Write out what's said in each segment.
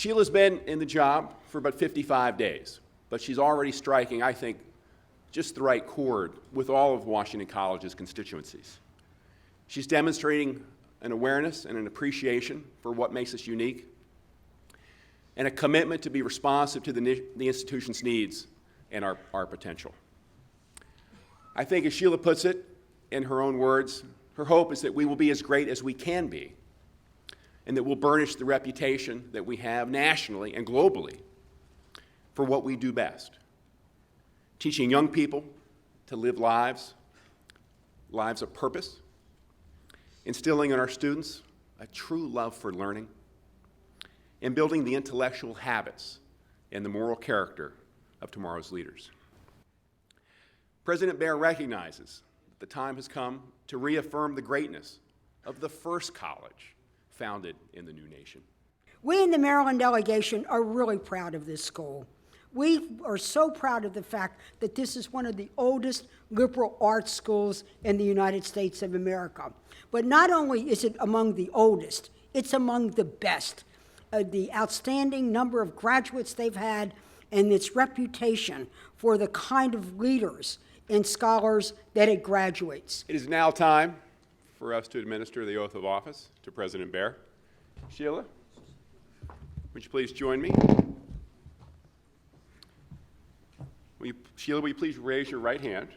Sheila's been in the job for about 55 days, but she's already striking, I think, just the right chord with all of Washington College's constituencies. She's demonstrating an awareness and an appreciation for what makes us unique, and a commitment to be responsive to the institution's needs and our potential. I think, as Sheila puts it in her own words, her hope is that we will be as great as we can be, and that we'll burnish the reputation that we have nationally and globally for what we do best: teaching young people to live lives of purpose, instilling in our students a true love for learning, and building the intellectual habits and the moral character of tomorrow's leaders. President Bair recognizes that the time has come to reaffirm the greatness of the first college founded in the new nation. We in the Maryland delegation are really proud of this school. We are so proud of the fact that this is one of the oldest liberal arts schools in the United States of America. But not only is it among the oldest, it's among the best. The outstanding number of graduates they've had and its reputation for the kind of leaders and scholars that it graduates. It is now time for us to administer the oath of office to President Bair. Sheila, would you please join me? Sheila, will you please raise your right hand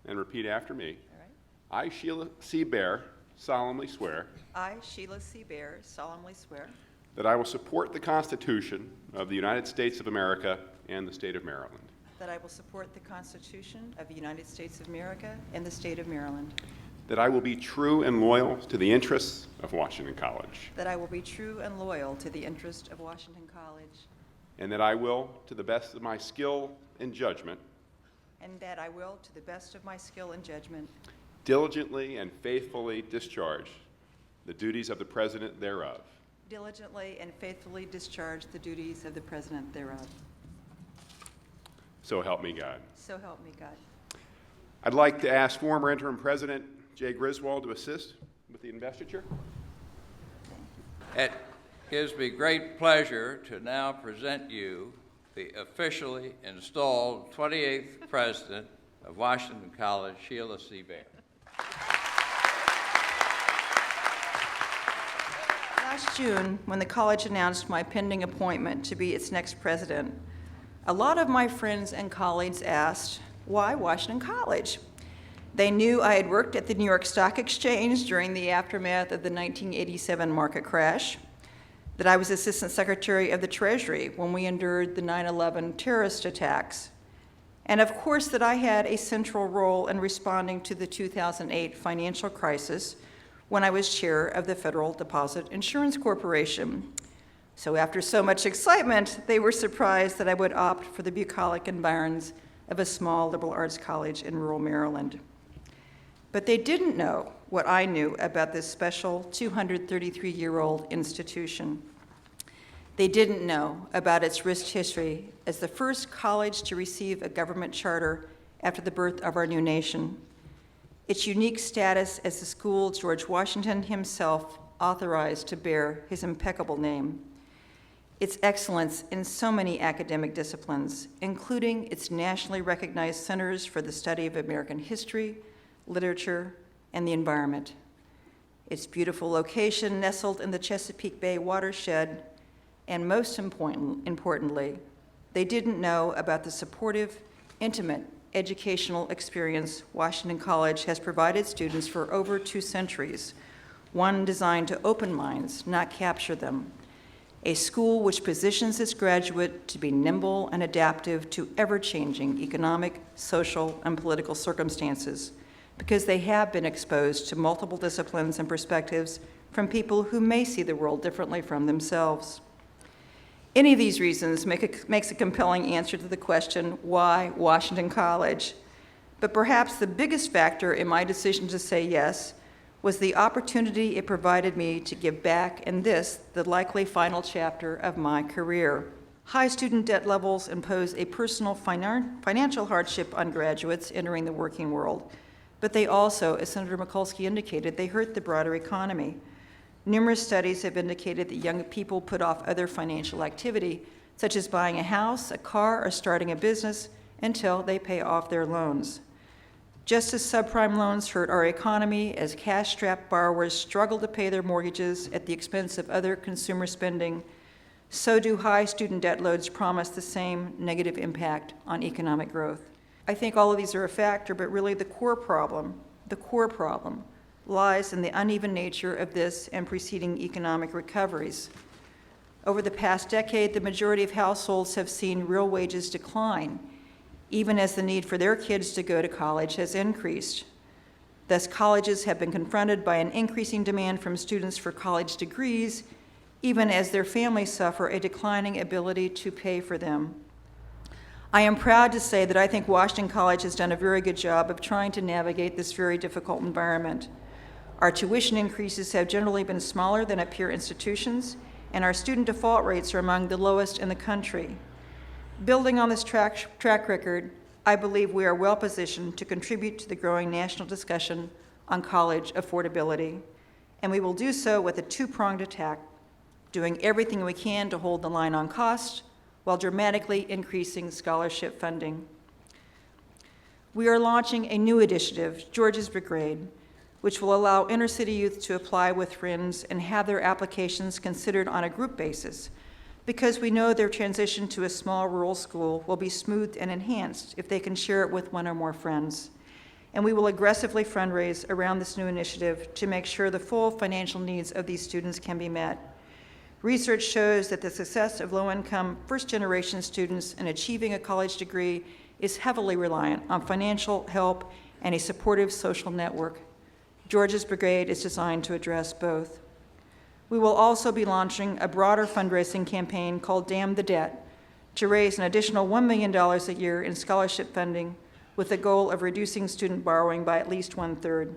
and repeat after me? All right. I, Sheila C. Bair, solemnly swear I, Sheila C. Bair, solemnly swear that I will support the Constitution of the United States of America and the state of Maryland, that I will support the Constitution of the United States of America and the state of Maryland, that I will be true and loyal to the interests of Washington College, that I will be true and loyal to the interest of Washington College, and that I will, to the best of my skill and judgment, and that I will, to the best of my skill and judgment, diligently and faithfully discharge the duties of the President thereof. diligently and faithfully discharge the duties of the President thereof. So help me God. So help me God. I'd like to ask former Interim President Jay Griswold to assist with the investiture. It gives me great pleasure to now present you the officially installed 28th President of Washington College, Sheila C. Bair. Last June, when the college announced my pending appointment to be its next president, a lot of my friends and colleagues asked, why Washington College? They knew I had worked at the New York Stock Exchange during the aftermath of the 1987 market crash, that I was Assistant Secretary of the Treasury when we endured the 9/11 terrorist attacks, and of course that I had a central role in responding to the 2008 financial crisis when I was chair of the Federal Deposit Insurance Corporation. So after so much excitement, they were surprised that I would opt for the bucolic environs of a small liberal arts college in rural Maryland. But they didn't know what I knew about this special 233-year-old institution. They didn't know about its rich history as the first college to receive a government charter after the birth of our new nation, its unique status as the school George Washington himself authorized to bear his impeccable name, its excellence in so many academic disciplines, including its nationally recognized centers for the study of American history, literature, and the environment, its beautiful location nestled in the Chesapeake Bay watershed, and most importantly, they didn't know about the supportive, intimate educational experience Washington College has provided students for over 2 centuries, one designed to open minds, not capture them, a school which positions its graduate to be nimble and adaptive to ever-changing economic, social, and political circumstances, because they have been exposed to multiple disciplines and perspectives from people who may see the world differently from themselves. Any of these reasons makes a compelling answer to the question, why Washington College? But perhaps the biggest factor in my decision to say yes was the opportunity it provided me to give back in this, the likely final chapter of my career. High student debt levels impose a personal financial hardship on graduates entering the working world, but they also, as Senator Mikulski indicated, they hurt the broader economy. Numerous studies have indicated that young people put off other financial activity, such as buying a house, a car, or starting a business, until they pay off their loans. Just as subprime loans hurt our economy as cash-strapped borrowers struggle to pay their mortgages at the expense of other consumer spending, so do high student debt loads promise the same negative impact on economic growth. I think all of these are a factor, but really the core problem lies in the uneven nature of this and preceding economic recoveries. Over the past decade, the majority of households have seen real wages decline, even as the need for their kids to go to college has increased. Thus, colleges have been confronted by an increasing demand from students for college degrees, even as their families suffer a declining ability to pay for them. I am proud to say that I think Washington College has done a very good job of trying to navigate this very difficult environment. Our tuition increases have generally been smaller than at peer institutions, and our student default rates are among the lowest in the country. Building on this track record, I believe we are well positioned to contribute to the growing national discussion on college affordability, and we will do so with a two-pronged attack, doing everything we can to hold the line on cost while dramatically increasing scholarship funding. We are launching a new initiative, George's Brigade, which will allow inner-city youth to apply with friends and have their applications considered on a group basis, because we know their transition to a small rural school will be smoothed and enhanced if they can share it with one or more friends. And we will aggressively fundraise around this new initiative to make sure the full financial needs of these students can be met. Research shows that the success of low-income, first-generation students in achieving a college degree is heavily reliant on financial help and a supportive social network. George's Brigade is designed to address both. We will also be launching a broader fundraising campaign called Damn the Debt to raise an additional $1 million a year in scholarship funding with the goal of reducing student borrowing by at least 1/3.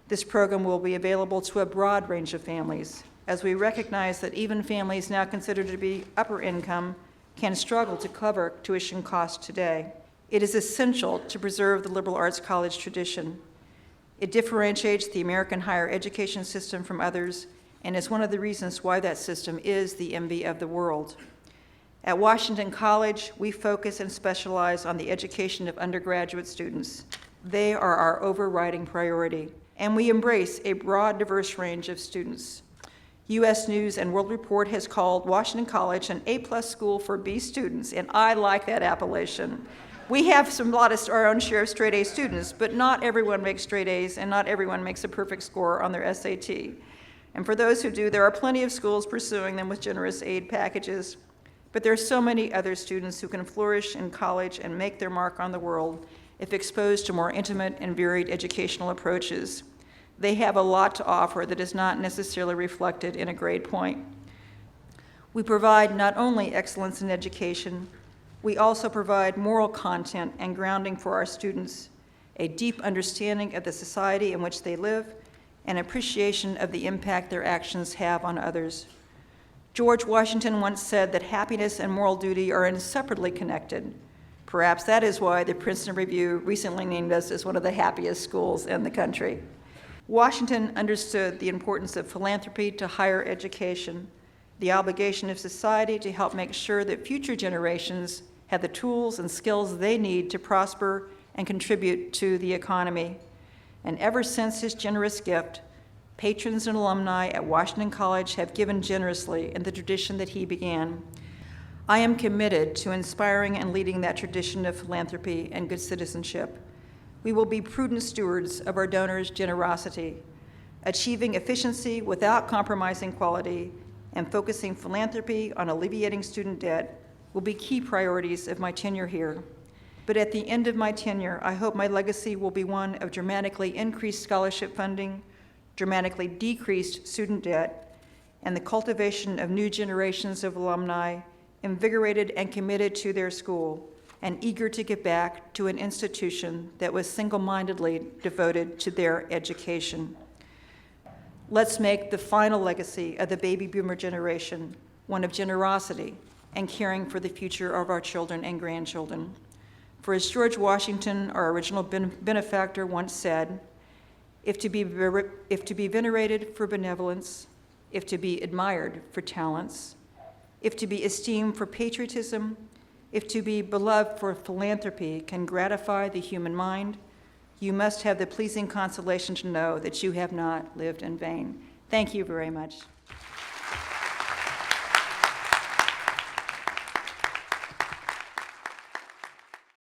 This program will be available to a broad range of families, as we recognize that even families now considered to be upper income can struggle to cover tuition costs today. It is essential to preserve the liberal arts college tradition. It differentiates the American higher education system from others and is one of the reasons why that system is the envy of the world. At Washington College, we focus and specialize on the education of undergraduate students. They are our overriding priority, and we embrace a broad, diverse range of students. U.S. News and World Report has called Washington College an A+ school for B students, and I like that appellation. We have our own share of straight A students, but not everyone makes straight A's, and not everyone makes a perfect score on their SAT. And for those who do, there are plenty of schools pursuing them with generous aid packages. But there are so many other students who can flourish in college and make their mark on the world if exposed to more intimate and varied educational approaches. They have a lot to offer that is not necessarily reflected in a grade point. We provide not only excellence in education, we also provide moral content and grounding for our students, a deep understanding of the society in which they live, and appreciation of the impact their actions have on others. George Washington once said that happiness and moral duty are inseparably connected. Perhaps that is why the Princeton Review recently named us as one of the happiest schools in the country. Washington understood the importance of philanthropy to higher education, the obligation of society to help make sure that future generations have the tools and skills they need to prosper and contribute to the economy. And ever since his generous gift, patrons and alumni at Washington College have given generously in the tradition that he began. I am committed to inspiring and leading that tradition of philanthropy and good citizenship. We will be prudent stewards of our donors' generosity, achieving efficiency without compromising quality, and focusing philanthropy on alleviating student debt will be key priorities of my tenure here. But at the end of my tenure, I hope my legacy will be one of dramatically increased scholarship funding, dramatically decreased student debt, and the cultivation of new generations of alumni invigorated and committed to their school and eager to give back to an institution that was single-mindedly devoted to their education. Let's make the final legacy of the baby boomer generation one of generosity and caring for the future of our children and grandchildren. For as George Washington, our original benefactor, once said, if to be venerated for benevolence, if to be admired for talents, if to be esteemed for patriotism, if to be beloved for philanthropy can gratify the human mind, you must have the pleasing consolation to know that you have not lived in vain. Thank you very much.